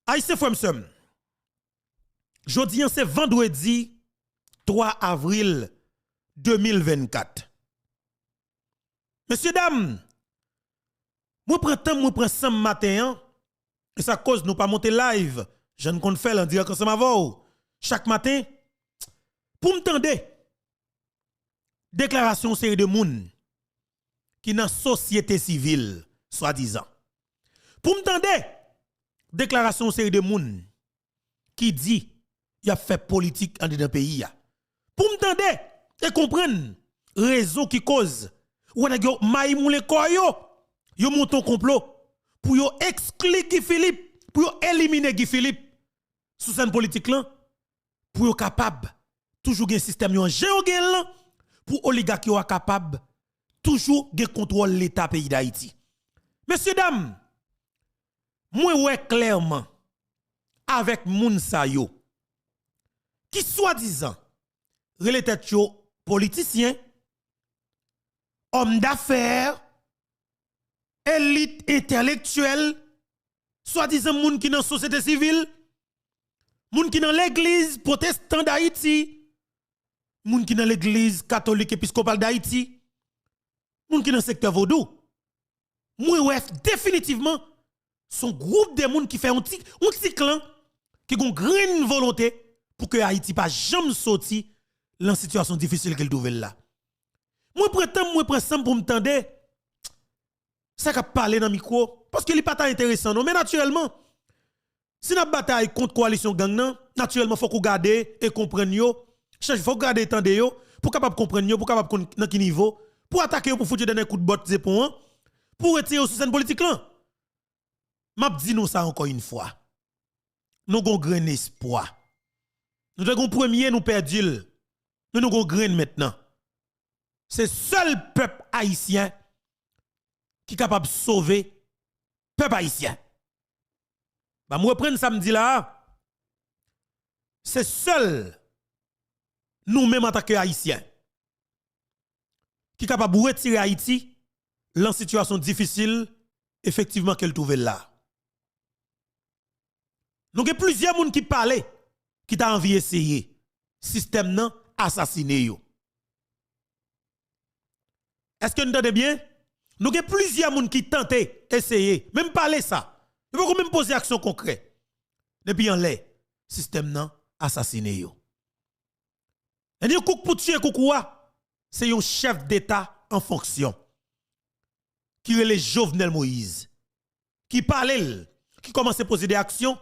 Aïe, Fwemsem. Jodi, c'est vendredi 3 avril 2024. Messieurs, dames, moi prends temps, moi prends ça matin, et ça cause nous pas monter live. Je ne compte faire en direct ensemble avant. Chaque matin, pour m'tendre, déclaration série de moun qui dans société civile, soi-disant. Pour m'tendre, déclaration série de moun qui dit il a fait politique en dedans pays. Pour m'tendre et comprendre raison qui cause ou on a maï moule koyo yo monte un complot pour yo exclure Guy Philippe, pour yo éliminer Guy Philippe sous scène politique là pour yo capable toujours un système yo géogen pour oligarque yo capable toujours gen contrôle l'état pays d'Haïti. Messieurs dames, moi ouais clairement avec moun sa yo qui soi-disant relè tête yo politicien, homme d'affaires, élite intellectuelle, soi-disant moun qui dans société civile, moun qui dans l'église protestante d'Haïti, moun qui dans l'église catholique épiscopale d'Haïti, moun qui dans secteur vaudou. Moi ouais définitivement son groupe de moun qui fait un petit clan qui ont grande volonté pour que Haïti pas jamais sorti dans la situation difficile qu'elle trouve là. Moi prétends pour m'tendre ça qu'a parler dans micro parce que il pas intéressant non mais naturellement si n'a bataille contre coalition gang nan naturellement faut qu'on garde et comprendre yo, faut garder tande yo pour capable comprendre yo, pour capable dans quel niveau pour attaquer yo, pour foutre donner coup de botte zépon pour retirer sous scène politique là. M'a dit nous ça encore une fois. Nous avons grand espoir. Nous avons premier nous perdu. Nous avons grand maintenant. C'est seul peuple haïtien qui est capable de sauver peuple haïtien. Bah moi reprendre samedi là. C'est seul nous-mêmes en tant qu'haïtiens qui est capable de retirer Haïti dans situation difficile effectivement qu'elle trouve là. Nous avons plusieurs personnes qui parlent, qui t'a envie d'essayer. Système nan assassiné yo. Est-ce que nous entendez bien? Nous avons plusieurs personnes qui tentent d'essayer, même parler ça. Nous pouvons même poser action concrète. Depuis en l'air, système nan assassiné yo. Et nous kouk pour tuer koukoua, c'est un chef d'État en fonction. Qui est le Jovenel Moïse. Qui parle, qui commence à poser des actions.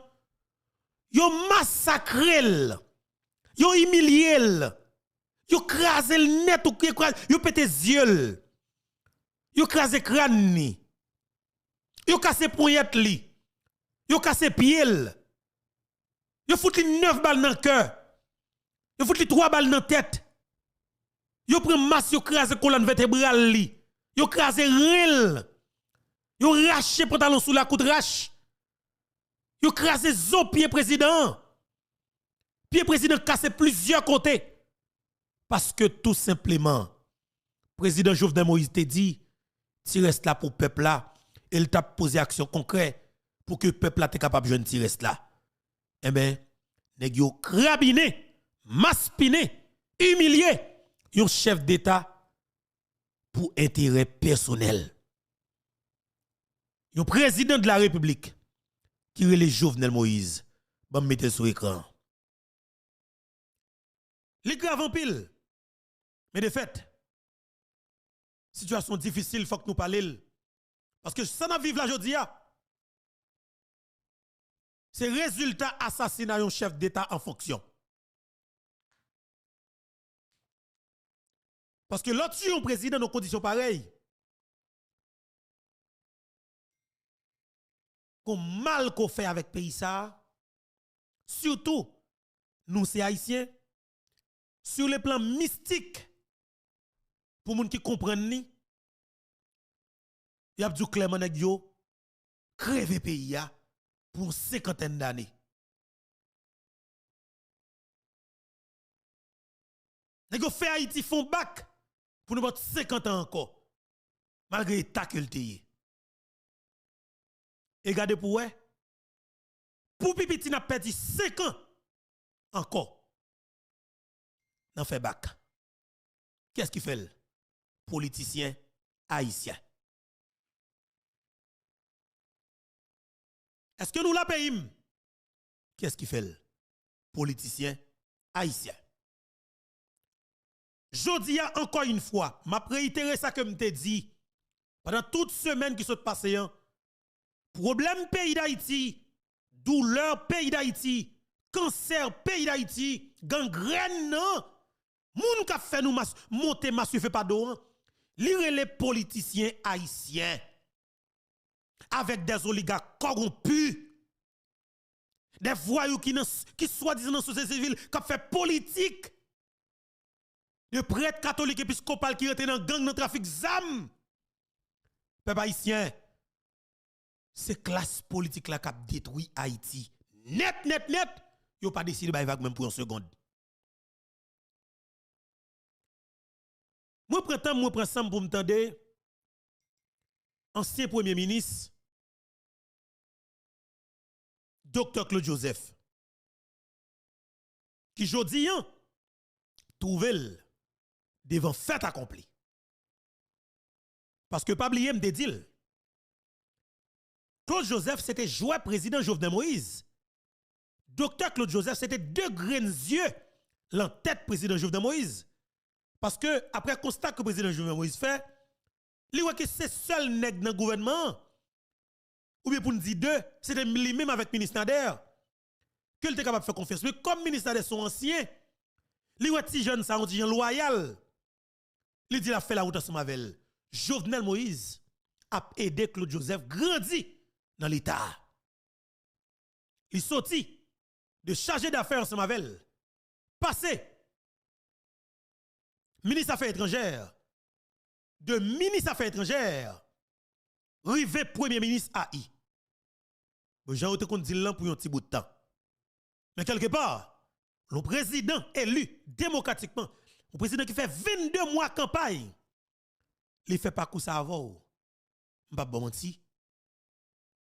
Yo massacré, yo humilié, yo crasé le net, yo pété yeux, yo crasé crâne ni, yo cassé poignette li, yo cassé pied, yo foutu 9 balles dans le cœur, yo foutu 3 balles dans la tête, yo prend masse, yo crasé colonne vertébrale li, yo crasé rel, yo raché pantalon sous la coude rache. Yo crasé zo pied président. Pied président cassé plusieurs côtés. Parce que tout simplement, président Jovenel Moïse te dit, tu restes là pour le peuple là, il t'a posé action concrète pour que le peuple là t'es capable de jeune reste là. Eh bien, nèg yo crabiné, maspiné, humilié, un chef d'État pour intérêt personnel. Un président de la République qui est le Jovenel Moïse, bon mettez sur écran. Les grave en pile. Mais de fait, situation difficile, faut que nous parlions. Parce que ça n'a vivre la jodia. C'est résultat assassinat d'un chef d'État en fonction. Parce que l'autre un président dans conditions pareilles. Comme mal qu'on fait avec pays ça, surtout nous c'est haïtiens, sur le plan mystique, pour les gens qui comprennent ni, y a dit clairement nèg yo crever pays pour une cinquantaine d'années. Nèg yo fait Haïti font bac pour nous 50 ans encore, malgré l'état que le. Et regardez pour ouais, pour Pipiti n'a perdu 5 ans encore. N'a fait bac. Qu'est-ce qu'il fait? Politicien haïtien. Est-ce que nous la payons? Qu'est-ce qu'il fait? Politicien haïtien. Jodi a encore une fois, m'a réitéré ça que m'te dit pendant toute semaine qui s'est passée. Problème pays d'Haïti, douleur pays d'Haïti, cancer pays d'Haïti, gangrène non. Moun ka fait nous monter massue fait pas d'eau. Lire les politiciens haïtiens avec des oligarques corrompus, des voyous qui soi-disant dans la société civile, qui fait politique, de prêtres catholiques épiscopales qui étaient dans le gang, dans le trafic ZAM. Peuple haïtien, c'est classe politique là qui a détruit Haïti. Net. Yo pas décidé de vague même pour une seconde. Moi prends ça pour m'tendre ancien premier ministre Dr. Claude Joseph qui jodi trouve devant fait accompli. Parce que pas oublier me dit Claude Joseph c'était joueur président Jovenel Moïse. Dr. Claude Joseph c'était deux grains yeux l'en tête président Jovenel Moïse. Parce que après constat que le président Jovenel Moïse fait, il voit que c'est seul nèg dans le gouvernement, ou bien pour nous dire deux, c'était lui-même avec le ministre Nader, que il était capable de faire confiance. Mais comme ministre Nader sont anciens, il voit que jeune ça, un jeune loyal, il dit il a fait la route ensemble avec elle. Jovenel Moïse a aidé Claude Joseph grandir dans l'État. Il sorti de chargé d'affaires ensemble avec elle, passé ministre Affaires étrangères, de ministre Affaires étrangères, rivé premier ministre AI. Jean te dit là pour un petit bout de temps. Mais quelque part, le président élu démocratiquement, le président qui fait 22 mois de campagne, il fait pas coup ça avant. M'pa bon menti.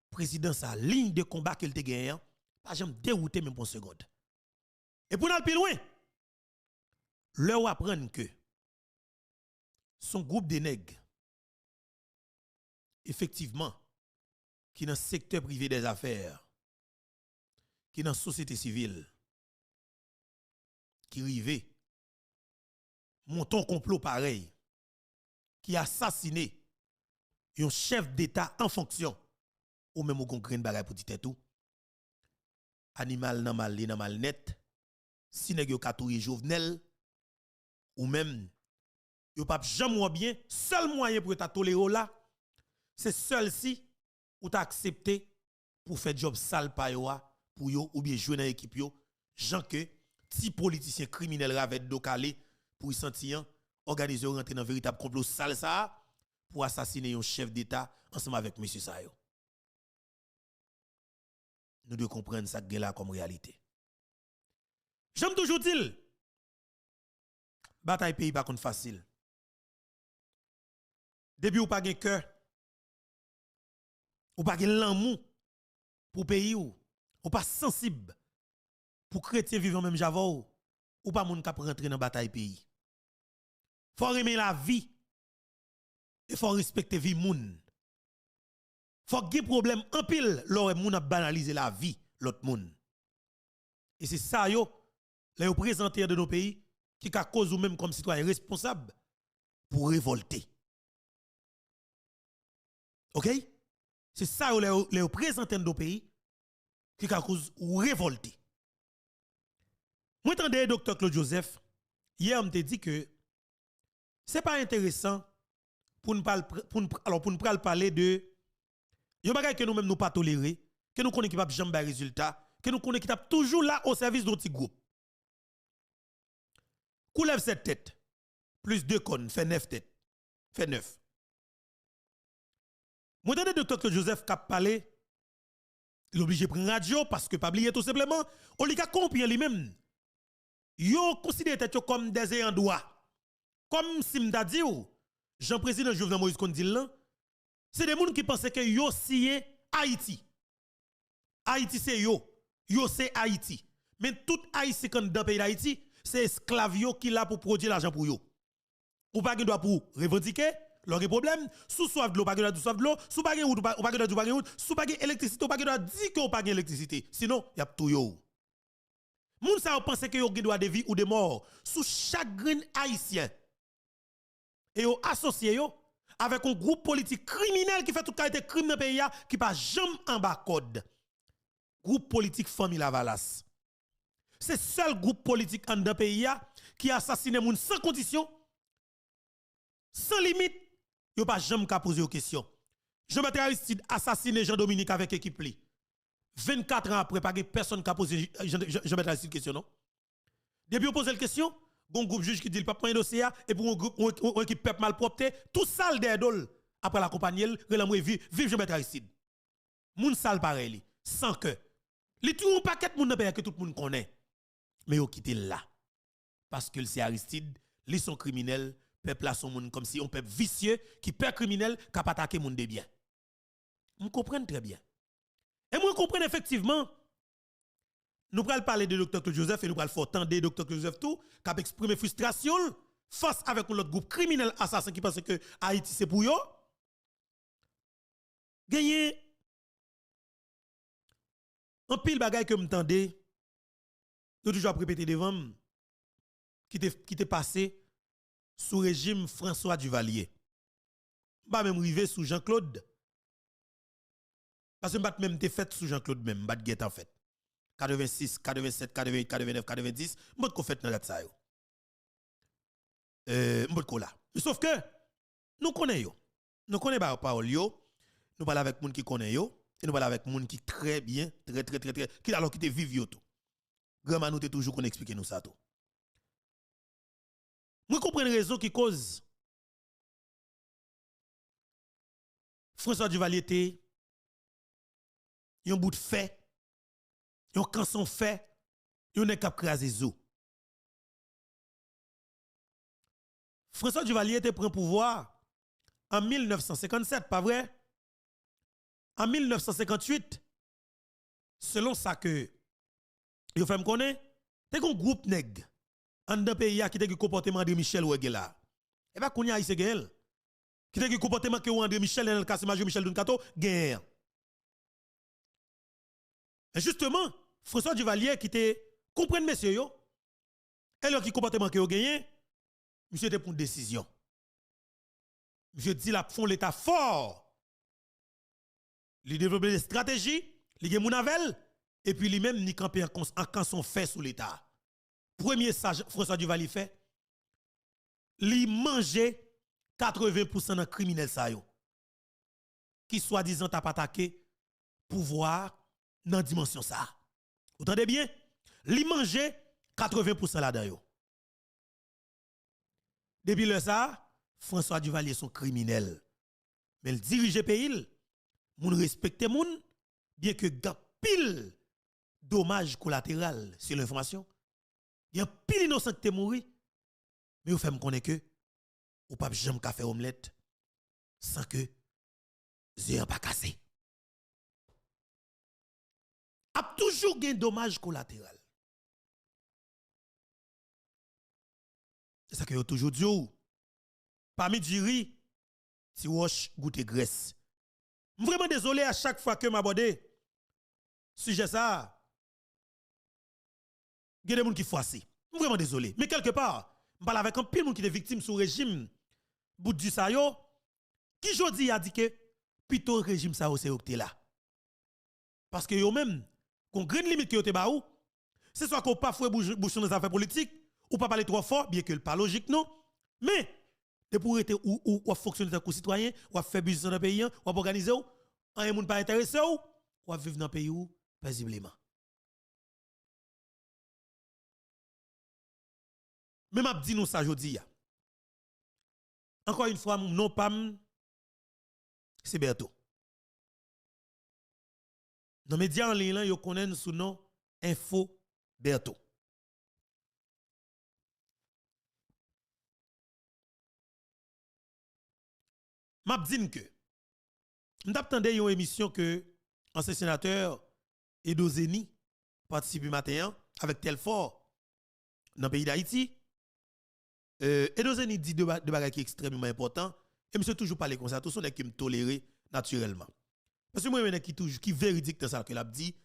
Président sa ligne de combat qu'il te gagne, pas jamais dérouté même pour une seconde. Et pour aller plus loin, leur apprendre que son groupe de nègres, effectivement, qui dans le secteur privé des affaires, qui dans la société civile, qui rivé, monte un complot pareil, qui a assassiné un chef d'État en fonction, ou même au congrès de bagaille pour dire tout, animal nan mal net, si nèg yo katouye Jovenel, ou même yo pas jamais bien, seul moyen pour ta tolérer là, c'est seul si ou t'a accepté pour faire job sale pa yo pour yo ou bien jouer dans équipe yo, gens que ti politicien criminel ravet do calé pour y sentir organiser rentrer dans véritable complot sale ça pour assassiner un chef d'état ensemble avec monsieur Sayo. Nous devons comprendre ça là comme réalité. J'aime toujours dire bataille pays pas facile. Depuis ou pas de cœur, ou pas de l'amour pour pays ou pas sensible pour chrétien vivant même Java ou pas moun k'ap rentrer dans bataille pays. Faut aimer la vie et faut respecter vie moun. Faut qu'il y ait problème en pile lors moun a banaliser la vie l'autre moun. Et c'est ça yo les représentants de nos pays qui ka cause ou même comme citoyen responsable pour révolter. OK? C'est ça les représentants de nos pays qui ka cause ou révolter. Moi entendez docteur Claude Joseph hier on te dit que c'est pas intéressant pour nous parler de yo bagay que nous même nous pas tolérer, que nous connaissons qui pas jamais résultat, que nous connaissons qui tape toujours là au service d'autres groupes. Coulève cette tête, plus 2 cônes, fait 9 têtes, fait 9. Moi, dans le docteur Claude Joseph qui a parlé, il est obligé de prendre radio parce que pas oublier tout simplement, on lui a compris lui-même. Yo considère tête comme des ayants droit. Comme si m'ta dit Jean-Président Jovenel Moïse qu'on dit là, c'est des gens qui pensaient que yo sillé Haïti. Haïti c'est yo. Yo c'est Haïti. Mais tout Haïtien dans le pays d'Haïti, c'est esclave yo qui là pour produire l'argent pour yo. Ou pas droit pour revendiquer, leur problème, sous soif de l'eau, pas de soif de l'eau, sous pas de route, pas de route, sous pas électricité, pas de dire qu'on pas électricité. Sinon, y a tout yo. Moun sa pense que yo droit de vie ou de mort sous chaque grain haïtien. Et yo associé yo avec un groupe politique criminel qui fait toute qualité crime dans le pays qui pas jamais en bas code. Groupe politique famille Lavalas. C'est seul groupe politique en dans pays qui assassine moun sans condition, sans limite, yo pas jamais ka poser aux questions. Jean-Bertrand Aristide assassiné Jean-Dominique avec équipe li. 24 ans après, pas personne qui a posé Jean-Bertrand Aristide question non. Depuis on pose la question, bon groupe juge qui dit le pas prendre dossier et pour un groupe une équipe peuple malpropre, tout sale d'idole après la compagnie, relamwe vive Jean-Bertrand Aristide. Moun sale pareil sans que li tout un paquet moun dans pays que tout le monde connaît. Mais yo quitté là parce que c'est Aristide, li sont criminels, peuple là son monde comme si on peuple vicieux qui peur criminel qui a attaqué monde de bien. On comprend très bien. Et moi comprends effectivement nous pral parler de Dr. Claude Joseph et nous pral faire entendre Dr. Claude Joseph tout qui a exprimé frustration face avec l'autre groupe criminel assassin qui pense que Haïti c'est pour yo. Gagné un pile bagay que m'tendé yo toujours répéter devant qui t'est passé sous régime François Duvalier. Pas même rivé sous Jean-Claude. Parce que m'bat même t'es fait sous Jean-Claude même, m'bat get en fait. 86, 87, 88, 89, 90, m'bat ko fait dans la ça yo. M'bat ko là. Sauf que nous connaissons yo. Nous connaissons pas parole yo. Nous parlons avec moun qui connaît yo et nous parlons avec moun qui très bien, très qui alors qui te vive yo tout. Grand nous te toujours qu'on explique nous ça tout. Moi comprends raison qui cause François Duvalier était un bout de fait, un canson fait, un est cap craser zo. François Duvalier était pris pouvoir en 1957, pas vrai? En 1958, selon ça que yo fait me connaît, t'es un groupe nèg en d'un pays qui te comportement de Michel ou là. Et pas qu'on y a ici gel. Qui te comportement que André Michel dans le cas Major Michel Duncato guerre. Et justement, François Duvalier qui te comprendre messieurs yo, et leur qui comportement que yo gagné, monsieur te pour une décision. Monsieur dit la font l'état fort. Il développe des stratégies, il gen mounavel et puis lui-même ni camper en canson fait sous l'état. Premier ça François Duvalier fait, li manger 80% de criminels sa yo qui soi-disant t'a attaqué pouvoir dans dimension ça. Vous entendez bien? Li manger 80% là-dedans yo. Depuis le ça, François Duvalier son criminel. Mais il dirige le pays, moun respecte moun, bien que gap pile dommage collatéral sur l'information. Il y a pile innocent qui mouri, mais vous faites me connaître que ou pas jamais café omelette sans que zéan pas cassé. A toujours un dommage collatéral. C'est ça que yo toujours dit ou parmi du riz si roche goûte graisse. Vraiment désolé à chaque fois que m'aborde sujet ça. Il y a des gens qui froissent. Vraiment désolé. Mais quelque part, je parle avec un pile monde qui est victime sous régime bout du sa yo qui jodi a dit que plutôt régime ça c'est octé là. Parce que yo même qu'on grande limite que yo te ba ou c'est soit qu'on pas fouet bouchon dans les affaires politiques ou pas parler trop fort bien que le pas logique non mais de pour être ou fonctionner comme citoyen ou faire business dans le pays ou organiser ou un monde pas intéressé ou vivre dans le pays ou paisiblement. Même m'a dit nous ça jodi. Encore une fois non pas c'est Berto. Dans les médias en ligne yo connaissent sous nom Info Berto. M'a dit que m't'attendais une émission que ancien sénateur Edozeni participer matin avec tel fort dans le pays d'Haïti. Edozeni dit deux bagages qui sont extrêmement importants. Et monsieur toujours parler comme ça, tout son est qui me toléré naturellement. Parce que moi, je suis toujours qui véridique dans ça que l'a dit,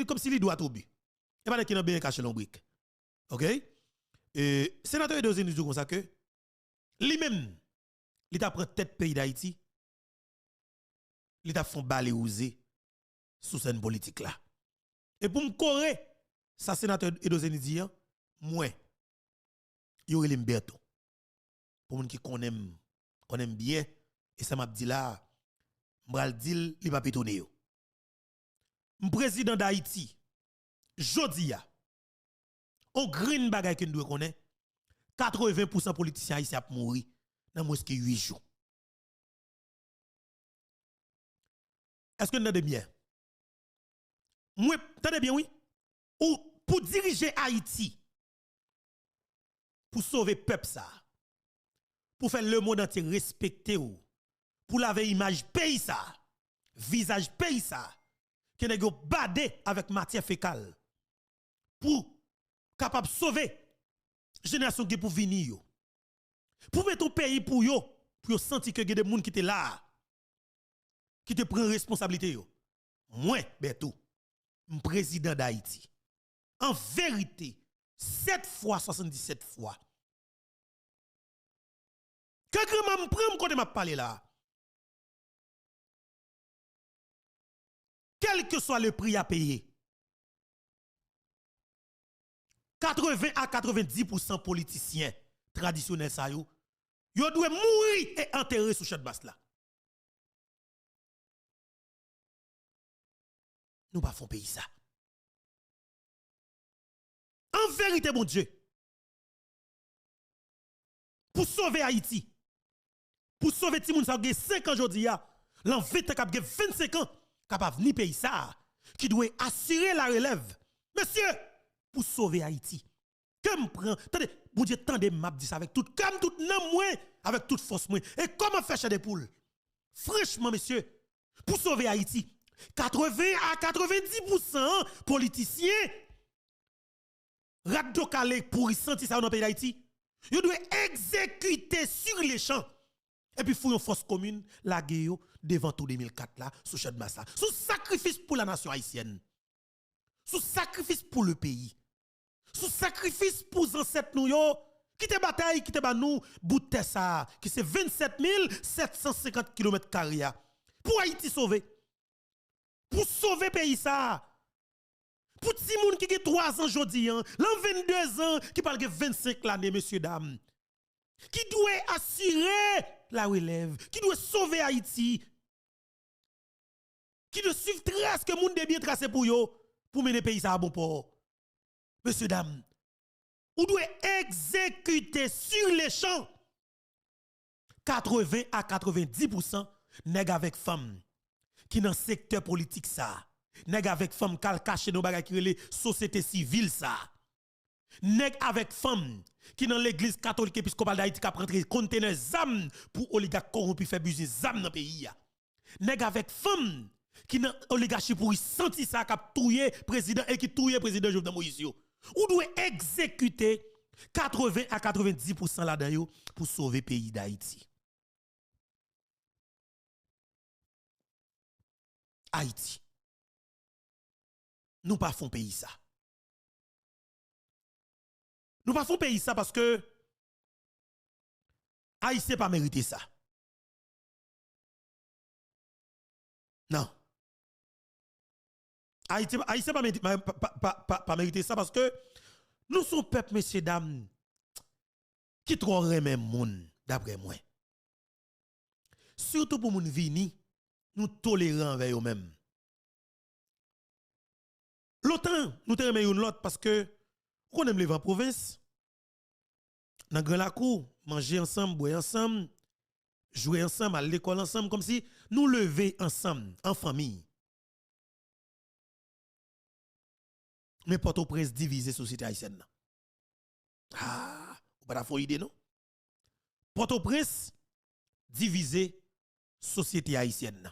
comme s'il doit tout but. Et pas qui n'a bien caché l'ombrique. OK? Sénateur Edozeni dit comme ça que lui-même, il t'a pris tête pays d'Haïti, il t'a fait baléouser sous cette politique là. Et pour me correr, ça sénateur Edozeni dit, moi, il y aurait l'imberto. Pour moun qui connaît bien, et ça m'a dit là, m'bral dit, il va pétonner yo. Président d'Haïti, jodi ya, on green bagay que nous doit connaître, 80% politiciens haïtiens a mouri dans moins que 8 jours. Est-ce que nous entendez bien? Moi, entendez bien, oui? Ou pour diriger Haïti, pour sauver peuple ça, pour faire le monde entier respecter ou, pour laver image pays ça, visage pays ça, qui n'est pas badé avec matière fécale, pour capable sauver génération qui pour venir yo. Pour mettre ton pays pour sentir que y a des gens qui étaient là, qui te prennent responsabilité yo. Moi, Beto, président d'Haïti. En vérité, 7 fois 77 fois. Que grand me prend quand m'a parlé là. Quel que soit le prix à payer. 80 à 90% politiciens traditionnels ça yo doivent mourir et enterrer sous cette base là. Nous pas font pays ça. En vérité, mon Dieu, pour sauver Haïti, pour sauver Timoun ça 5 ans aujourd'hui, l'an 25 ans, capable venir pays ça, qui doit assurer la relève. Monsieur, pour sauver Haïti, que me prend, attendez, mon Dieu, tendez m'a dit ça avec tout, comme tout nom moi, avec toute force moi. Et comment faire chez des poules? Franchement, monsieur, pour sauver Haïti, 80 à 90% politiciens raddo calé pour y sentir ça dans le pays d'Haïti. Ils doivent exécuter sur les champs. Et puis, il faut une force commune, la guerre devant tout 2004 là, sous Chad Massa. Sous sacrifice pour la nation haïtienne. Sous sacrifice pour le pays. Sous sacrifice pour les ancêtres nous yo. Qui te bataille, qui te bat nous, bout de ça, qui c'est 27 750 km². Pour Haïti sauver. Pour sauver le pays ça. Pour ti moun qui a 3 ans aujourd'hui, l'an 22 ans, qui parle de 25 l'année, messieurs, dames. Qui doit assurer la relève, qui doit sauver Haïti, qui doit suivre trace que moun de bien tracé pour yo, pour mener le pays ça à bon port. Messieurs, dames, ou doit exécuter sur les champs 80 à 90% nèg avec femme qui dans le secteur politique ça. Nèg avec femme kal caché dans bagay qui relè société civile ça. Nèg avec femme qui dans l'église catholique épiscopale d'Haïti qui a rentré conteneur zam pour oligarque corrompu faire business zam dans pays. Nèg avec femme qui dans oligarchie pour sentir ça qui touyer président et qui touyer président Jovenel Moïse yo. Ou doit exécuter 80 à 90% là-dedans pour sauver le pays d'Haïti. Haïti. Nous pas font pays ça. Nous pas font pays ça parce que Haïti pas mérité ça. Non. Haïti pas mérité ça parce que nous sommes peuple, messieurs, dames, qui trop remet moun, d'après moi. Surtout pour moun vini, nous tolérons envers eux-mêmes. L'autant, nous te remettons l'autre parce que on aime les en province. Dans grand la cour, manger ensemble, boire ensemble, jouer ensemble, à l'école ensemble, comme si nous lever ensemble, en famille. Mais Port-au-Prince divisé société haïtienne. Ah, vous pas la idée non? Port-au-Prince divisé société haïtienne.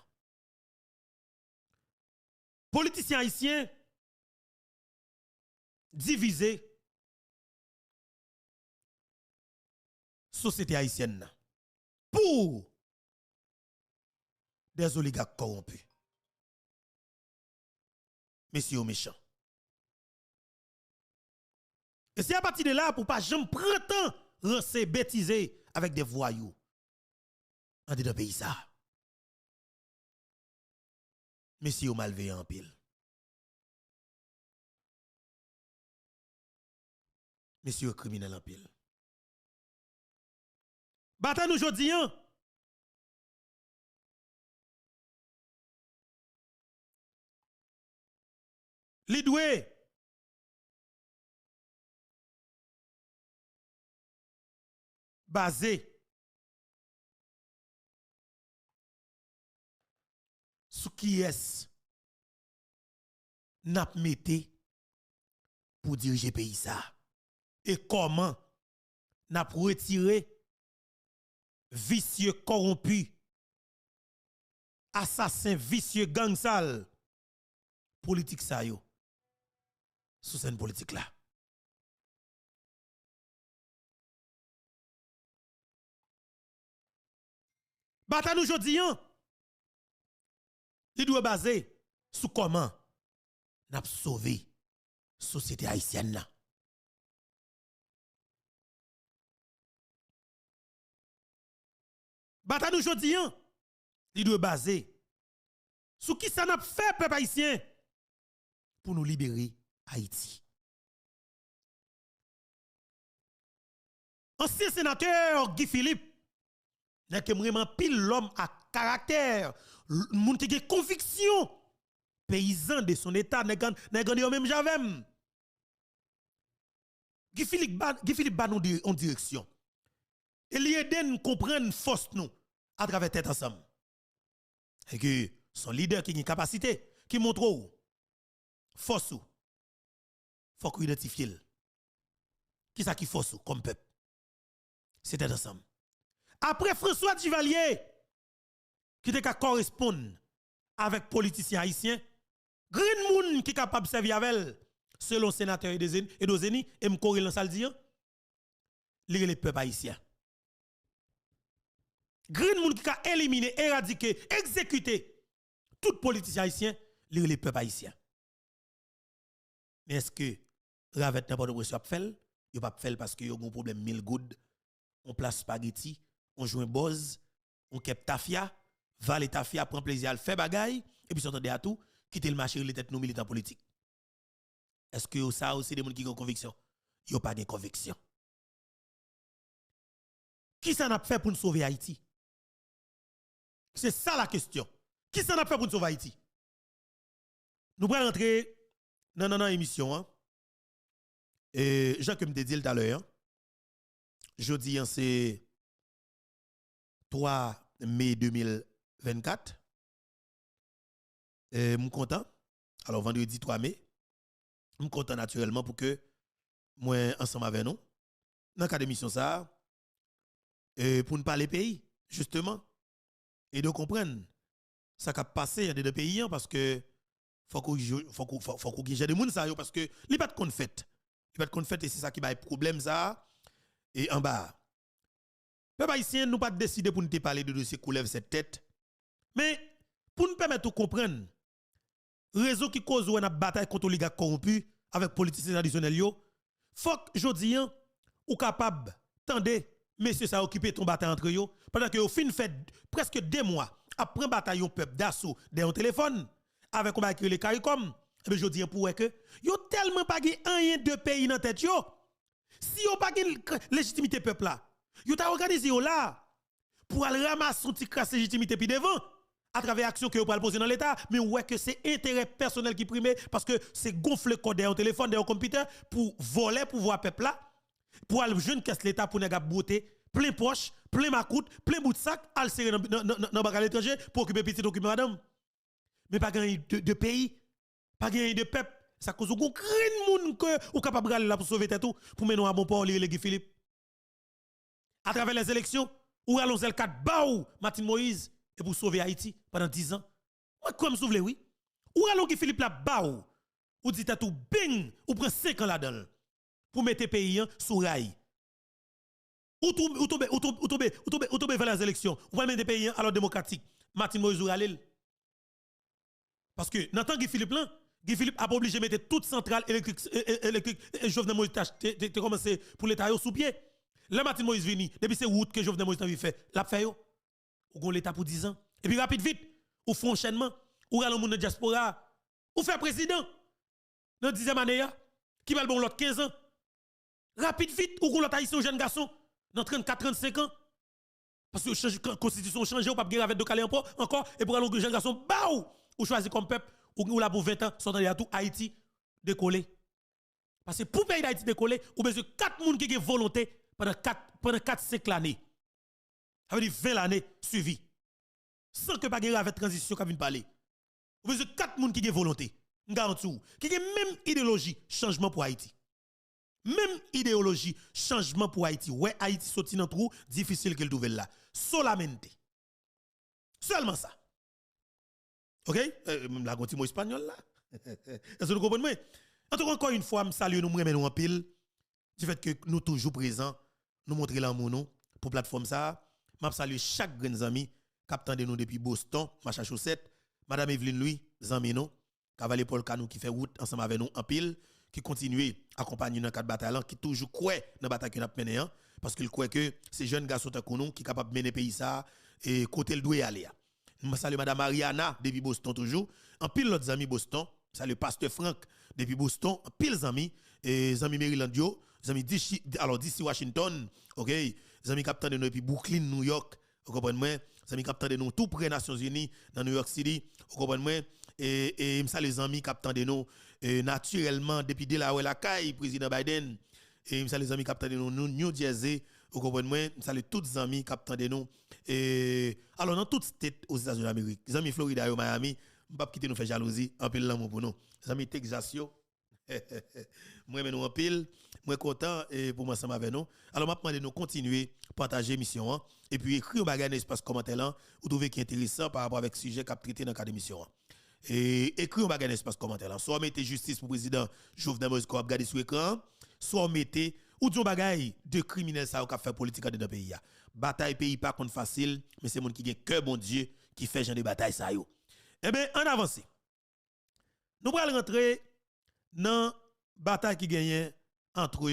Politiciens haïtiens diviser société haïtienne pour des oligarques corrompus. Messieurs méchants. Et c'est à partir de là pour pas jamais prendre temps rancer bêtiser avec des voyous en dedans pays ça. Messieurs malveillants en pile. Messieurs criminels en pile. Batan nous aujourd'hui, hein? Li doué basé sur qui est n'a mette pour diriger le pays ça et comment n'a retirer vicieux corrompus assassin vicieux gang sale politique ça yo sous cette politique là. Bataille aujourd'hui, il doit baser sur comment n'a sauvé la société haïtienne là. Bataille aujourd'hui, il doit baser sur qui ça n'a fait peuple haïtien pour nous libérer Haïti. Ancien sénateur Guy Philippe n'est que vraiment pile l'homme à caractère, moun qui a conviction, paysan de son état, n'est gagné même Javem. Guy Philippe ba nous en direction. Et lui aider nous comprendre force nous à travers tête ensemble. Et que son leader qui a une capacité, qui montre où force ou faut qu'on identifie qui ça qui force comme peuple. C'était ensemble. Après François Duvalier, qui était correspondre avec politiciens haïtiens, Green Moun qui est capable de servir avec elle, selon le sénateur Edozeni, et m'corre dans salle dire, lire les peuples haïtiens. Green Moun qui a éliminé, éradiqué, exécuté tout politicien haïtien, lire les peuples haïtiens. Mais est-ce que Ravette n'a pas de pression à faire? Il pas faire parce qu'il y a un problème 1000 good, on place spaghetti, on joue un boz, on kep tafia, vale tafia, prend plaisir à le faire bagaille, et puis s'entendez à tout, quitter le marché, les têtes nos militants politiques. Est-ce que ça aussi des gens qui ont conviction? Ils n'ont pas de conviction. Qui ça n'a fait pour nous sauver Haïti? C'est ça la question. Qui ça n'a fait pour nous sauver Haïti? Nous allons rentrer dans l'émission. Hein? Et Jean que me dit tout à l'heure, jeudi c'est 3 mai 2024. Je suis content. Alors vendredi 3 mai, je suis content naturellement pour que moi ensemble avec nous dans cadre d'émission ça pour nous parler pays justement et de comprendre ça qui a passé dans deux pays parce que faut qu'on gère des gens ça parce que li pas de compte fait. Il pas de compte fait et c'est ça qui va être problème ça et en bas. Peuple haïtien nous pas décider pour nous te parler de dossier qui lève cette tête. Mais pour nous permettre de comprendre réseau qui cause une bataille contre les gars corrompus avec politiciens traditionnels yo, faut que jodi ou capable tendez messieurs ça occuper ton bataille entre yo pendant que au fin fait presque 2 mois après bataille peuple d'assaut dans téléphone avec on va écrire les CARICOM et bien jodi pour que yo tellement pas rien de pays dans tête yo. Si yo pas légitimité peuple là, yo t'a organisé yo là pour aller ramasser son petit crasse légitimité puis devant à travers action que vous pouvez poser dans l'état mais ouais que c'est intérêt personnel qui prime parce que c'est gonfler code au téléphone dans computer pour voler pouvoir peuple là pour aller jeune caisse l'état pour nèg beauté plein poche plein macoute plein bout de sac al serrer dans bagage étranger pour occuper petit occupé madame mais pas gagner de pays pas gagner de peuple ça cause gon green moun que ou capable aller là pour sauver tête pour mener à bon port lire Guy Philippe à travers les élections ou allons le 4 baou Martin Moïse et pour sauver Haïti pendant 10 ans. Moi, quoi me souffle, oui. Ou allons Guy Philippe la baou ou dit à tout bing, ou prend 5 ans là-dedans pour mettre pays sous rail. Ou tomber vers les élections, ou pas mettre pays alors démocratique. Martin Moïse ou Ralil. Parce que dans temps Guy Philippe là, Guy Philippe a pas obligé de mettre toute centrale électrique et Jovenel Moïse a commencé pour l'État sous pied. Là Martin Moïse vini, depuis c'est route que Jovenel Moïse a fait, l'a fait yo. Ou l'État pour 10 ans. Et puis rapide vite, ou font enchaînement, ou ralon moun diaspora, ou fait président. Dans 10e année qui va le bon l'autre 15 ans. Rapide vite, ou l'autre haïtien jeune garçon dans 34 35 ans. Parce que la constitution change, ou pas guerre avec de calé encore et pour aller jeune garçon baou ou choisir comme peuple ou là pour 20 ans sont dans tout Haïti décoller. Parce que pour pays d'Haïti décoller, ou besoin 4 personnes qui ont volonté pendant 4 5 années. Ça veut dire 20 années suivies. Sans que pas guerre avec transition qui vient parler. Ou besoin 4 personnes qui ont volonté. Garantou, qui ont même idéologie changement pour Haïti. Même idéologie changement pour Haïti. Ouais, Haïti sorti dans trou difficile qu'elle trouve là. Solamente. Seulement ça. OK? Même la continue espagnol là. Est-ce que vous comprenez? En tout cas, encore une fois, je salue nous, nous en pile. Du fait que nous toujours présents, nous montrer l'amour nous pour la plateforme ça. Je salue chaque grand ami qui de nous depuis Boston, Massachusetts, Madame Evelyne Louis, Zami nous, Cavalier Paul Canou qui fait route ensemble avec nous en pile, qui continue à accompagner dans quatre batailles, qui toujours croit dans la bataille qu'on a menée, parce qu'il croit que ces jeunes garçons qui sont capables de mener le pays ça et côté le doit aller. Je salue Madame Mariana depuis Boston toujours, en pile l'autre amis Boston, salue Pasteur Frank depuis Boston, en pile amis et amis Maryland yo, amis d'ici Washington, OK, amis capitaine de nous depuis Brooklyn New York, vous comprenez moi, amis capitaine de nous tout près Nations Unies dans New York City, vous comprenez moi, et me salue les amis capitaine de nous naturellement depuis Delaware la caille président Biden et me salue les amis capitaine de nous New Jersey, vous comprenez moi, me salue tous les amis capitaine de nous et alors dans toute state aux États-Unis d'Amérique, les amis Florida et Miami, pas quitter nous faire jalousie, en pile l'amour pour nous. Les amis Texas yo. Moi nous en pile, moi content et pour moi ensemble avec nous. Alors m'a demandé nous continuer partager émission et puis écrire bagage dans espace commentaire là, vous trouvez qui est intéressant par rapport avec sujet qu'a traité dans cadre émission. Et écrire bagage dans espace commentaire là, soit mettez justice pour président Jovenel Moïse qu'on a regardé sur écran, soit mettez ou disons bagage de criminel ça qui fait politique dans le pays. Bataille pays pas contre facile, mais c'est monde qui a cœur bon Dieu qui fait genre de bataille ça yo. Eh bien, en avance. Nous allons rentrer dans la bataille qui gagne entre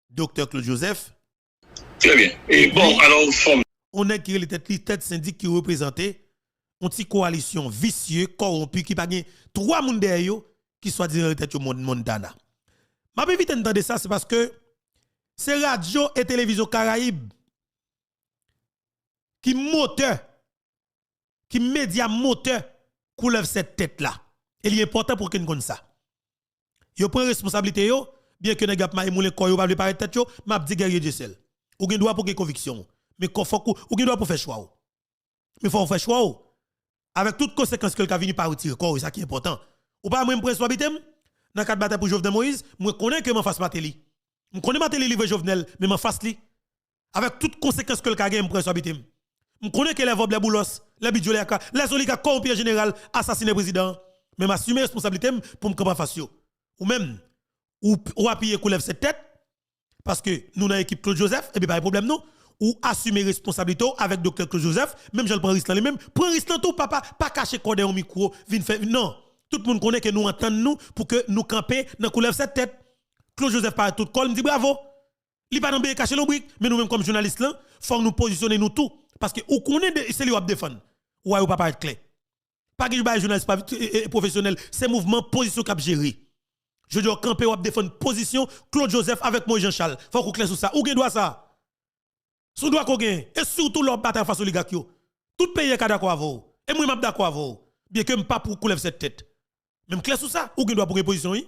Dr. Claude Joseph. Très bien. Et bon, alors, on est qui est tête syndic qui représentait une petite coalition vicieuse, corrompue, qui a 3 personnes derrière qui soit disant tête Montana. Ma peux vite entendre ça, c'est parce que c'est radio et télévision Caraïbes qui moteur, qui média moteur coulève cette tête là. Et il est important pour qu'on connaisse ça. Yo prend responsabilité yo, bien que nèg ma moulin ko yo pas préparer tête yo, m'a dit guerrier Jessel. Ou gen droit pour conviction, mais faut ou gen droit pour faire choix. Mais faut faire choix avec toutes conséquences que le ka vini par retirer corps, ça qui est important. Ou pas moi responsabilité dans cadre bataille pour Jovenel Moïse, moi connais que m'en face Matéli. Je connais Matéli livre Jovenel, mais m'en face li. Avec toutes conséquences que le ka gagne responsabilité. Je connais que les vobles, les boulos, les bidjoliaka, les oligarques corrompus en général, assassiner le président. Mais m'assumer responsabilité pour me camper face yo. Ou même, ou appuyer qu'on lève cette tête, parce que nous dans l'équipe Claude Joseph, et bien pas de problème non. Ou assumer responsabilité avec Dr. Claude Joseph, même je le prends risque là même, prends risque tout, papa, pas cacher cordé au micro, vin faire, non. Tout le monde connaît que nous entendons nous pour que nous camper dans qu'on lève cette tête. Claude Joseph parle tout col, me dit bravo. Il pas dans cacher le brique, mais nous même comme journalistes là, faut nous positionner nous tout. Parce que ou connaît c'est lui qui défendre. Ou pas être clair. Pas que je suis journaliste professionnel, c'est mouvement position cap gérer. Je dois camper ou défendre position Claude Joseph avec moi Jean-Charles. Faut qu'on clair sur ça. Ou gen doit ça. Sous doit qu'on gagne et surtout leur bataille face aux oligarques. Tout pays est d'accord avec vous. Et moi m'a d'accord avec vous. Bien que m'pas pour couler cette tête. Même clair sur ça. Ou gen doit pour position oui.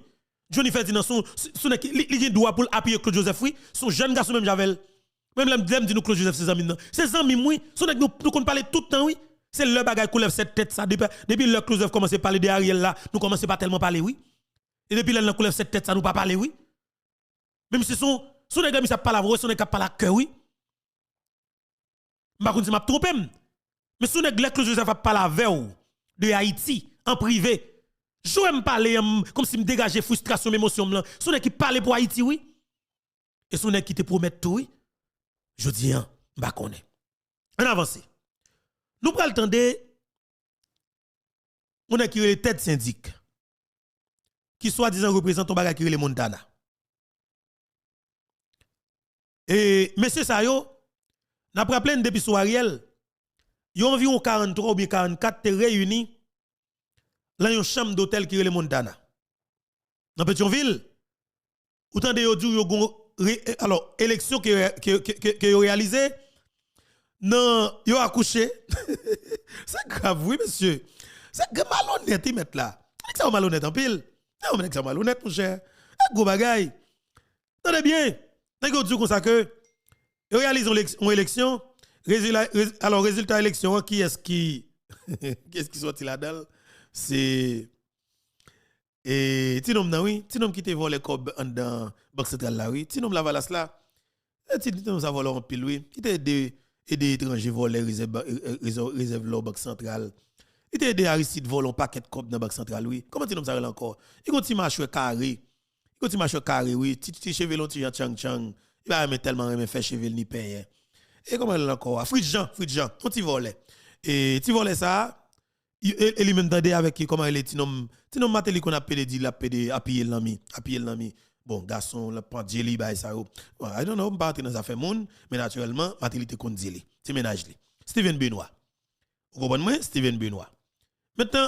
Johnny Ferdinand son il doit pour appuyer Claude Joseph oui, son jeune garçon même Javel. Même l'aime dit nous Claude Joseph ses amis non. Ses amis oui, son nous qu'on parler tout le temps oui. C'est le bagage qui lève cette tête ça depuis le Claude Joseph commence à parler de Ariel là, nous commençons pas tellement parler oui. Et depuis là nous lève cette tête ça nous pas parler oui. Même si son nèg ami ça parle vrai, son nèg parle à cœur oui. M'pa konn si m'a trompé. Mais son nèg Claude Joseph a parlé avec de Haïti en privé. Je me parler comme si me dégager frustration, émotion là. Son qui parle pour Haïti oui. Et son qui te promet tout oui. Je dis m'pa connaît. On avance. Nous pral tande on a qui les têtes syndic qui soi-disant représente bagay qui les Montana. Et monsieur ça yo n'a rappelé depuis Soariel, yo environ 43 ou bien 44 te réunis dans une chambre d'hôtel qui est le Montana. Dans Pétionville, ou tande yo di yo alors élection que réalisé non, yo accouché. C'est grave oui monsieur. C'est malhonnête il mettre là. C'est malhonnête en pile. Non, mais c'est malhonnête mon cher. Gros bagay. Tenez bien. Nèg yo di comme ça que yo réalise une élection, résultat élection qui est-ce qui qu'est-ce qui sorti là-dedans? C'est Tinom nan oui, Tinom qui te volé cob dans banque centrale là oui, Tinom la valasse là. Tinom ça volé en pile oui, qui te aider étrangers voler réserve la banque centrale. Il te aidé Aristide voler un paquet de cob dans banque centrale oui. Comment Tinom ça encore? Il continue marcher carré. Il continue marcher carré oui, ti chevelon ti chang chang. Il va mettre tellement même faire chevel ni paye. Et comment elle encore? Fridjan, on ti volé. Et ti volé ça elle même tande avec comment elle est tinom mateli qu'on appelle dit la PD appuyer l'ami bon garçon le prend jelly bay ça I don't know pas dans affaire monde mais naturellement mateli te kon jelly c'est ménage li Steven Benoît vous comprenez moi Steven Benoît maintenant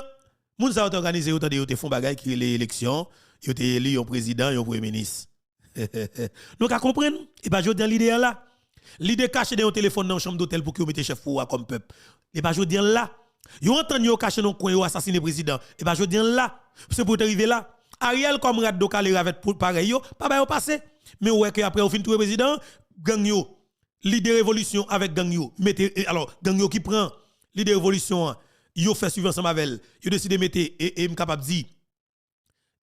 moun ça organisé autant de font bagay qui les élections yo te élu un président un premier ministre donc à comprendre et pas jodi l'idéal là l'idée caché dans un téléphone dans chambre d'hôtel pour que mette chef pour comme peuple et pas jodi là yo entend yo caché dans coin yo assassiner président et pas jodi là c'est pour arriver là Ariel comme rad do calé avec pareil yo pas ba yo passé mais ouais que après au fin tout président gang yo leader révolution avec gang yo mettez alors gang yo qui prend leader révolution yo fait suivre ensemble avec yo décide mettre et capable dire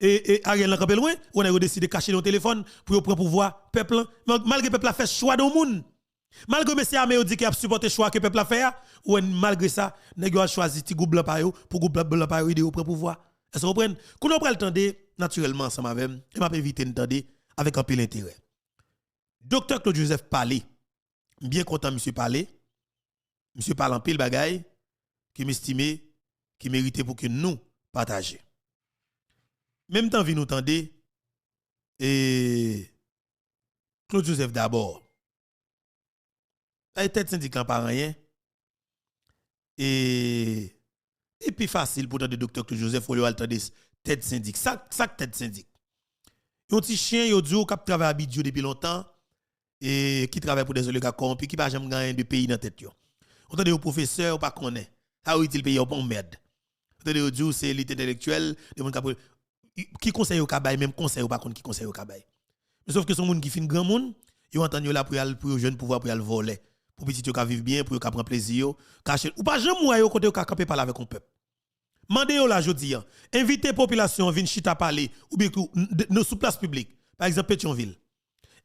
et Ariel n'a pas loin on a décidé cacher dans téléphone pour yo prendre pouvoir peuple malgré peuple a fait choix dans monde malgré monsieur Amé dit qu'il a supporté choix que peuple a fait ou malgré ça nèg yo a choisi ti groupe blanc pa yo pour groupe blanc pa yo de prendre pouvoir est-ce que vous comprenez qu'on on pral tande naturellement ensemble avec et m'a éviter d'entendre avec un peu l'intérêt docteur Claude Joseph parler bien content monsieur parler monsieur parle en pile bagaille qui m'estimait qui méritait pour que nous partager même temps vi nous tande et Claude Joseph d'abord la tête syndicat par rien et puis facile pour de docteur Claude Joseph faut le attendre tête syndic ça tête syndic un petit chien yo di qui travaille à Bidjo depuis longtemps et qui travaille pour des oligarques corrompus qui pas jamais gagner de pays dans tête yo on tande au professeur pas connaît ça utile pays bon merde on tande au c'est élite intellectuelle de monde qui conseille au kabay même conseil ou pas contre qui conseille au kabay mais sauf que son monde qui fin grand monde yo entend yo là pour jeune pouvoir pour aller voler pour petit yo ka vivre bien pour yo ka prendre plaisir cacher ou pas jamais moi yo côté yo ka camper parler avec un peuple mandé yo là jodi inviter population vinn chita parler ou bien nos sous place publique par exemple Pétionville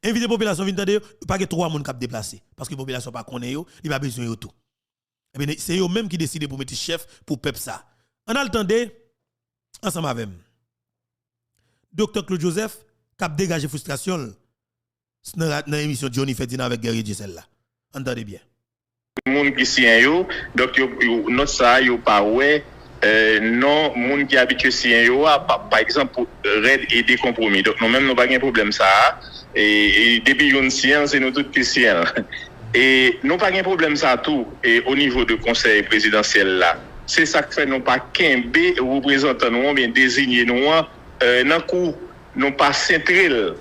inviter population vinn tande pas que trois monde cap déplacer parce que population pas connaît yo il pas besoin yo tout et bien c'est eux même qui décide pour mettre chef pour peuple ça on a le temps ensemble avec docteur Claude Joseph cap dégager frustration dans l'émission Johnny Ferdinand avec Guerrier Giselle là entendez bien monde qui sien yo donc notre ça yo pas ouais non monde qui habitué sien yo par exemple red et des compromis donc nous même nous pas de problème ça et depuis une science c'est nous toutes qui sien et nous pas de problème ça tout et au niveau du conseil présidentiel là c'est ça que fait nous pas kembe représentants nous bien désigner nous dans coup nous pas central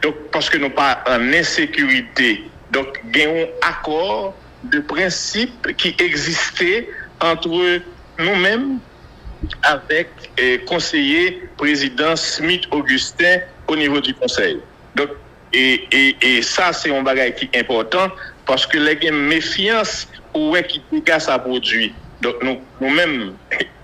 donc parce que nous pas en insécurité donc gagnons un accord de principe qui existait entre nous-mêmes avec conseiller président Smith Augustin au niveau du conseil. Donc et ça c'est un bagage qui est important parce que les méfiance ou qui dégâts ça produit. Donc nous-mêmes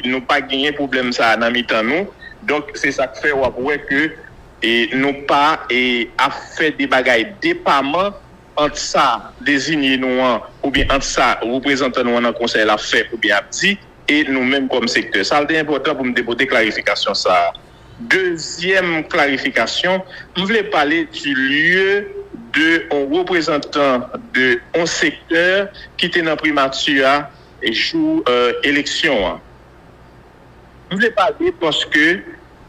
nous pas gagné problème ça dans mi-temps nous. Donc c'est ça qui fait ouais que et nous pas et a fait des bagailles dépendamment entre ça désigner nous ou bien entre ça représentant nous dans conseil la fait ou bien dit et nous-mêmes comme secteur. Ça c'est important pour me déposer clarification ça. Deuxième clarification, je voulais parler du lieu de un représentant de un secteur qui était dans primature et joue élection. Je voulais parler parce que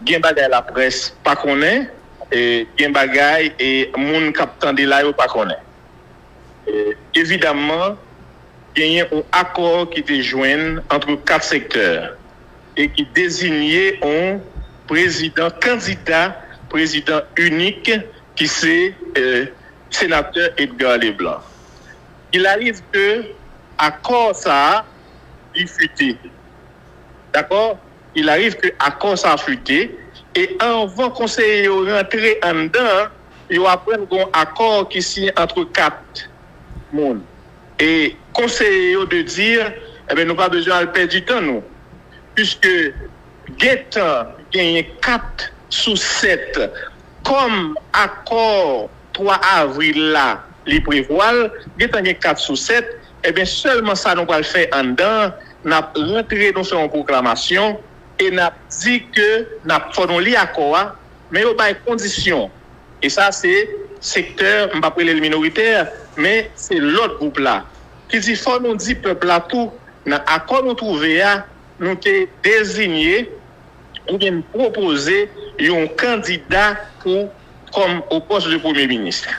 gen bagay la presse pas connaît et gen bagay et moun k'ap tande la yo pas connaît. Évidemment, il y a un accord qui était joint entre 4 secteurs et qui désignait un candidat président unique qui c'est sénateur Edgar Leblanc. Il arrive que accord ça il fuité. D'accord? Il arrive que accord ça fuité et avant conseiller rentrer en dedans, il apprend un accord qui signe entre 4 monde. Et conseiller de dire eh ben nous pas besoin de perdre du temps nous puisque Gétan gagne 4 sous 7 comme accord 3 avril là les prévoit Gétan gagne 4 sous 7 et bien seulement ça nous va le faire en dedans n'a rentré dans son proclamation et n'a dit que n'a faut li accord mais au pas condition et ça c'est secteur on va pas les minoritaires mais c'est l'autre groupe là qui dit faut nous dire peuple là tout dans accord nous trouver nous t'ai désigné ou bien proposer un candidat comme au poste de premier ministre.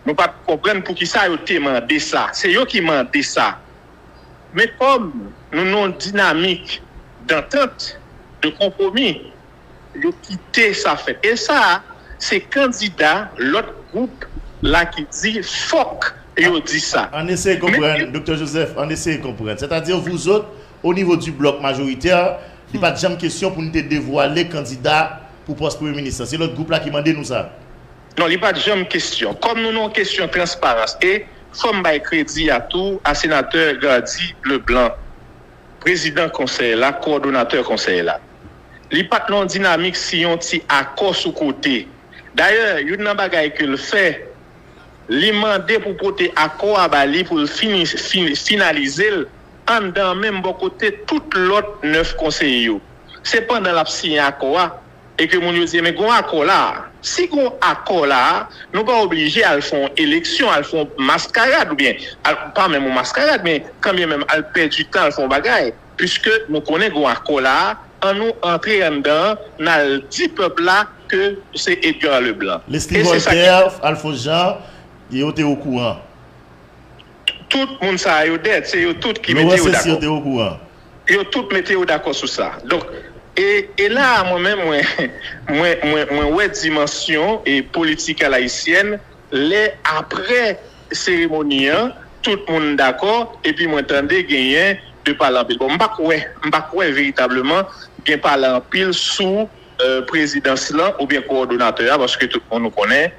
Nous pas comprendre pour qui ça yo demandé ça, c'est eux qui demandé ça. Mais comme nous non dynamique d'entente, de compromis, yo quitté ça fait. Et ça c'est candidat l'autre groupe là qui dit fuck yo dit ça. On essaie de comprendre, Dr Joseph, on essaie de comprendre. C'est-à-dire vous autres au niveau du bloc majoritaire, il n'y a pas de jamais question pour nous dévoiler candidat pour poste premier ministre. C'est l'autre groupe là qui m'a dit nous ça. Non, il n'y a pas de jamais question. Comme nous avons question de transparence et comme by crédit à tout à sénateur Gadi Leblanc, président conseil là, coordonnateur conseil là. Il n'y a pas de dynamique si on ti accord sous côté. D'ailleurs, il y a une bagaille que le fait li mandé pour porter accord à Bali pour finaliser en dans même bon côté tout l'autre 9 conseillers. C'est pendant la signé accord et que mon dit mais gon accord là. Si gon accord là, nous pas obligé à faire élection, à faire mascarade ou bien pas même une mascarade mais quand bien même à perdre du temps à faire bagaille puisque nous connaissons gon accord là, en nous entrer en dedans dans 10 peuples là que c'est Edgar Leblanc. Leslie Voltaire, Alphonse Jean, ils étaient au courant. Tout le monde ça yo d'être, c'est eux tout qui mettaient d'accord. Au courant. Yo tout mettaient d'accord sur ça. Donc et là moi-même ouais dimension et politique haïtienne les après cérémonie tout le monde d'accord et puis moi entendez gagner de parler en pile. Bon m'pas quoi véritablement gain parler en pile sous présidence là ou bien coordonnateur parce que tout le monde nous connaît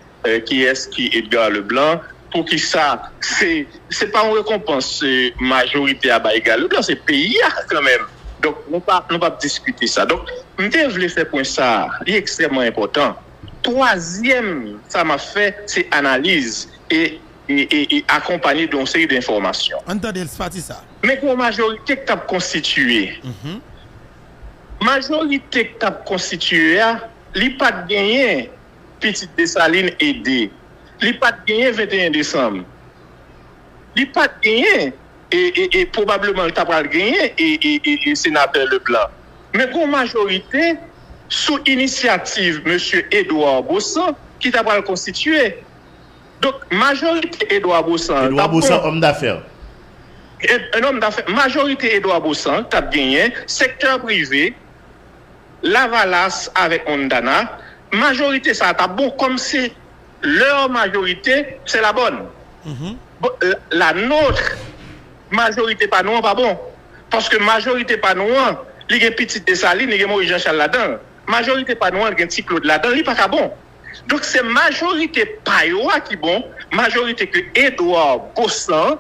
qui est Edgar Leblanc. Pour qui ça c'est pas une récompense majorité à Edgar Leblanc, c'est pays quand même. Donc on pas discuter ça. Donc je voulais faire point ça, c'est extrêmement important. Troisième ça m'a fait c'est analyse et accompagné d'une série d'informations. Entendez parti ça. Mais pour majorité que tu as constitué. Majorité que tu as constitué, il pas de gagner Petite Dessalines aidé. Il pas de gagner 21 décembre. Il pas de gagner et probablement il t'a pas gagner et sénateur Leblanc. Mais pour majorité sous initiative monsieur Edouard Bossan qui t'a pas constitué. Donc majorité Edouard Bossan. Edouard Bossan homme d'affaires. Un homme d'affaires. Majorité Edouard Bossan t'a gagné secteur privé Lavalas avec Ondana. Majorité ça t'a bon comme c'est leur majorité, c'est la bonne. La nôtre, majorité pas non, pas bon. Parce que majorité pas non, il y a Petite Dessalines, il y a Maurice Jean-Charles là-dedans. Majorité pas non, il y a petit Claude là-dedans, il pas bon. Donc c'est majorité pas qui bon, majorité que Edouard Bossan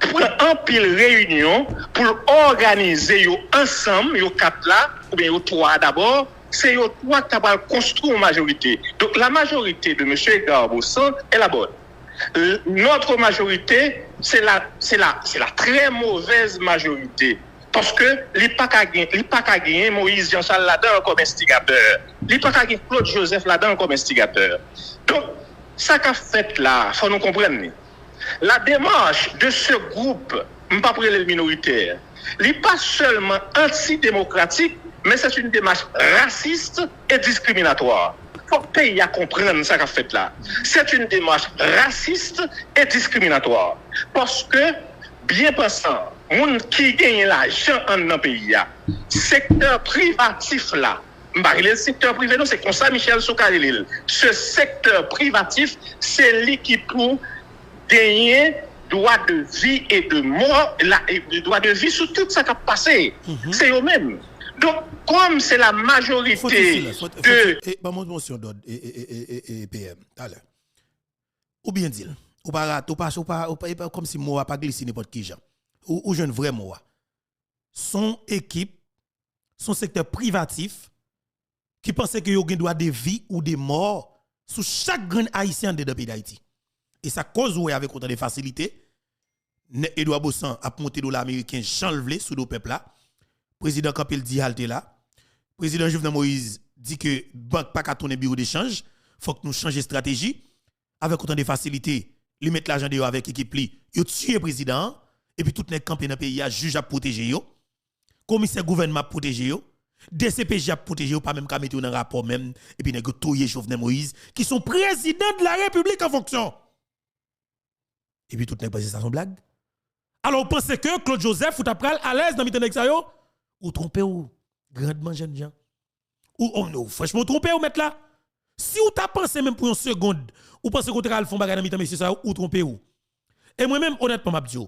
prend un pile réunion pour organiser ensemble, yo 4 là, ou bien yo 3 d'abord. C'est eux trois qui ont construit une majorité. Donc la majorité de M. Edgar Bossan est la bonne. Notre majorité, c'est la très mauvaise majorité. Parce que il pas qu'à gagner Moïse Jean-Charles là-dedans comme instigateur. Il pas qu'à gagner Claude Joseph là-dedans comme instigateur. Donc, ça qu'a fait là, faut nous comprendre. La démarche de ce groupe, pas pour les minoritaires, n'est pas seulement antidémocratique, mais c'est une démarche raciste et discriminatoire. Il faut que le pays comprenne ça qu'a fait là. C'est une démarche raciste et discriminatoire. Parce que, bien pensant, les gens qui gagnent l'argent dans le pays, secteur privatif là, le secteur privé, c'est comme ça, Michel Soukalil. Ce secteur privatif, c'est lui qui pour gagner droit de vie et de mort, droit de vie sur tout ça qui a passé. C'est eux-mêmes. Donc, comme c'est la majorité de... motion d'ordre et PM, ou bien dire, ou pas comme si moi pas glissé n'importe qui gens, ou jeune vrai moi. Son équipe, son secteur privatif, qui pensait que y a droit de vie ou de mort sous chaque grand haïtien de pays d'Haïti. Et ça cause avec autant de facilité. Edouard Bossan a monté dollar américain chanvelé sous le peuple là. Président Campbell dit halte là. Président Jovenel Moïse dit que banque pas qu'à tourner bureau d'échange, faut que nous changer stratégie avec autant de facilité. Lui mettre l'argent de avec équipe li, yo tuer président et puis tout les campé dans pays a juge à protéger yo. Commissaire gouvernement à protéger yo. DCPJ a protégé pas même qu'à mettre dans rapport même et puis nèg touyer Jovenel Moïse qui sont président de la République en fonction. Et puis tout nèg pensé ça son blague. Alors vous pensez que Claude Joseph ou t'a pral à l'aise dans miten ça yo ou trompez ou grandement jeune gens. Ou oh non, franchement trompez ou mettre là. Si ou t'a pensé même pour une seconde ou pensez qu'on t'a font bagarre dans miten monsieur ça ou trompez ou. Et moi même honnêtement m'a dit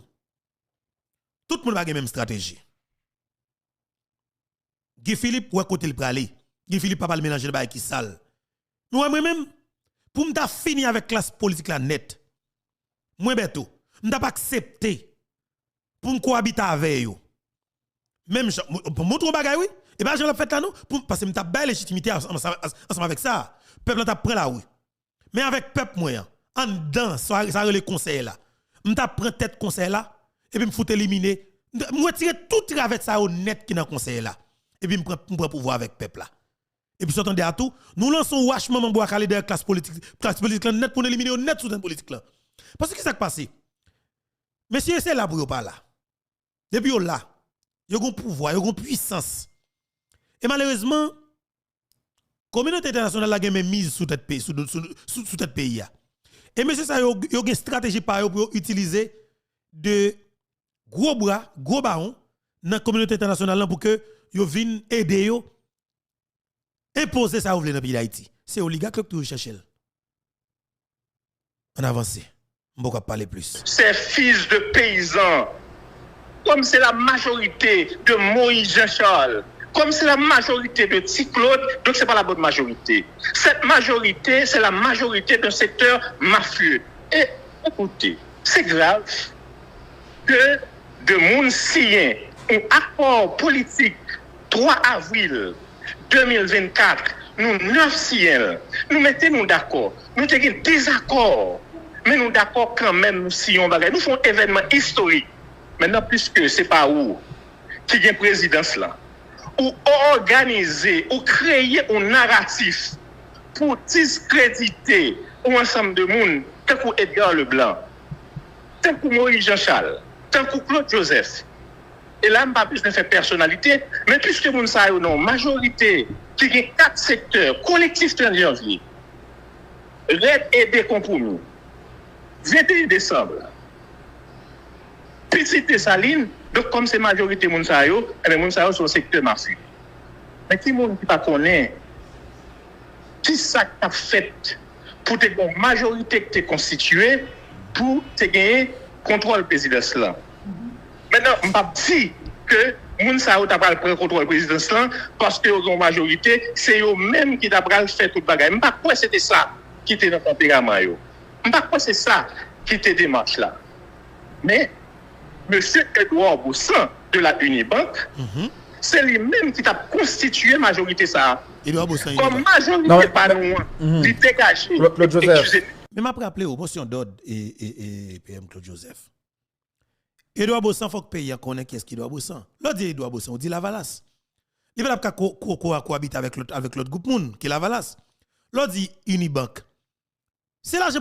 tout le monde a la même stratégie. Guy Philippe, où est côté le pralé? Guy Philippe pas le mélanger de bail qui sale. Moi-même, pour m'ta fini avec classe politique la net, moi beto, m'ta pas accepté pour me cohabiter avec yo. Même pour montrer bagay oui, et ben je l'ai fait là non, parce que m'ta bail légitimité ensemble avec ça. Peuple t'a prend là oui. Mais avec peuple moyen, en dedans ça le conseil là. M'ta prend tête conseil là et puis me fout éliminer, me retirer tout travers ça au net qui dans conseil là. Et puis, je prends pouvoir avec le peuple là. Et puis, s'entendez à tout, nous lançons wachement mon bois calé de la classe politique net pour éliminer au net sous la politique là. Parce que qu'est-ce qui s'est passé? Messieurs, c'est là pour vous pas là. Depuis là, ils ont un pouvoir, ils ont une puissance. Et malheureusement, la communauté internationale a une mise sous tête pays. Et monsieur, ça, ils ont une stratégie pour utiliser de gros bras, gros barons dans la communauté internationale pour que yo vinn aider yo imposer ça dans le pays d'Haïti. C'est oligarque qui cherche. On avance. On va parler plus. Ces fils de paysans, comme c'est la majorité de Moïse Jean-Charles, comme c'est la majorité de Claude, donc c'est pas la bonne majorité. Cette majorité, c'est la majorité d'un secteur mafieux. Et écoutez, c'est grave que de moun signe un accord politique 3 avril 2024, nous 9 siens, nous mettons d'accord. Nous avons des désaccords, mais nous d'accord quand même, nous sillons bagay. Nous faisons un événement historique. Maintenant, puisque ce n'est pas où qui est présidence là, ou organiser, ou créer un narratif pour discréditer un ensemble de monde, tel que Edgar Leblanc, tel que Moïse Jean-Charles, tel que Claude Joseph. Et là, je ne pas plus de faire personnalité, mais puisque vous savez, non, majorité, qui a 4 secteurs, collectif 30 janvier, RED et des compromis, 21 décembre, Petite Saline, donc comme c'est majorité, vous savez, vous savez, sur le secteur mafieux. Mais qui ne pas connaît, qui ça a fait pour que la majorité qui est constituée, pour gagner contrôle présidentiel. Maintenant, je ne pas dire que moun sa ou t'a pral prendre contrôle présidentiel parce que la majorité, c'est eux-mêmes qui t'a pral fait tout bagay. Je ne pas quoi c'était ça qui était dans le tempérament yo. Je ne pas quoi c'est ça qui était démarche là. Mais M. Edouard Bossan de la Unibank, c'est lui-même qui t'a constitué majorité ça. Edouard Bossan. Comme majorité pas loin, il dégage. Claude Joseph. Mais m'a rappelé aux motions d'ordre et PM Claude Joseph. Edouard Bossan, faut que le pays connaisse qui est Edouard Bossan. L'autre dit Edouard Bossan, on dit Lavalas. Il va pas cohabiter avec l'autre groupe monde qui est Lavalas. L'autre dit Unibank. C'est l'argent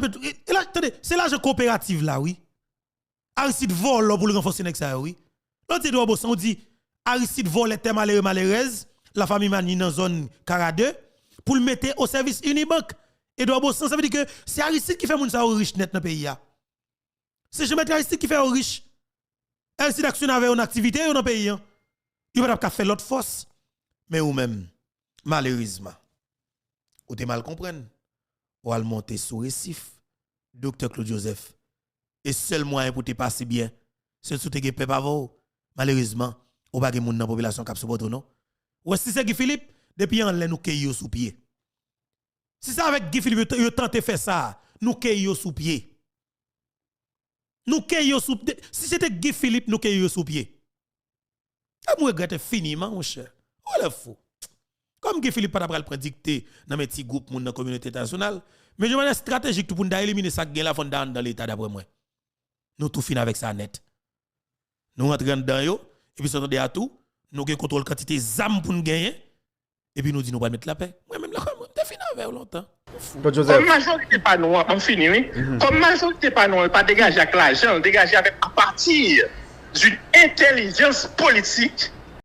c'est l'argent coopératif là, oui. Aristide vole pour le renforcer ça, oui. L'autre dit Edouard Bossan, on dit Aristide vole les terres malheureuses, la famille Mani dans zone Caradeux, pour le mettre au service Unibank. Edouard Bossan, ça veut dire que c'est Aristide qui fait moun ça riche net dans le pays. C'est jamais Aristide qui fait riche. Aristide action avec une activité dans le pays. Il va pas faire l'autre force. Mais ou même, malheureusement, ou te mal comprendre, ou al monter sous récif, Dr. Claude Joseph. Et seul moyen pour te passer bien, c'est sous te gépé pavo. Malheureusement, ou pas de moun dans la population qui supporte non. Ou si c'est Guy Philippe, depuis on l'a nous cueillir sous pied. Si c'est avec Guy Philippe, il tente faire ça, nous cueillir sous pied. Nous cueillir sous pied. Si c'était Guy Philippe, nous cueillir sous pied. Je regrette finiment, mon cher. Oh le fou. Comme Guy Philippe pas prendre dicter dans mes petits groupes dans la communauté internationale, mais je manière stratégique pour éliminer ça gain la fond dans l'état d'après moi. Nous tout fin avec ça net. Nous rentrons dedans yo et puis s'entendre à tout, nous gain contrôle quantité zam pour nous gagner et puis nous dit nous pas mettre la paix. Moi même là t'es fini avec longtemps. Comme majorité pas nous on fini oui. Comme majorité pas nous pas dégager avec l'argent, dégager avec à partir d'une intelligence politique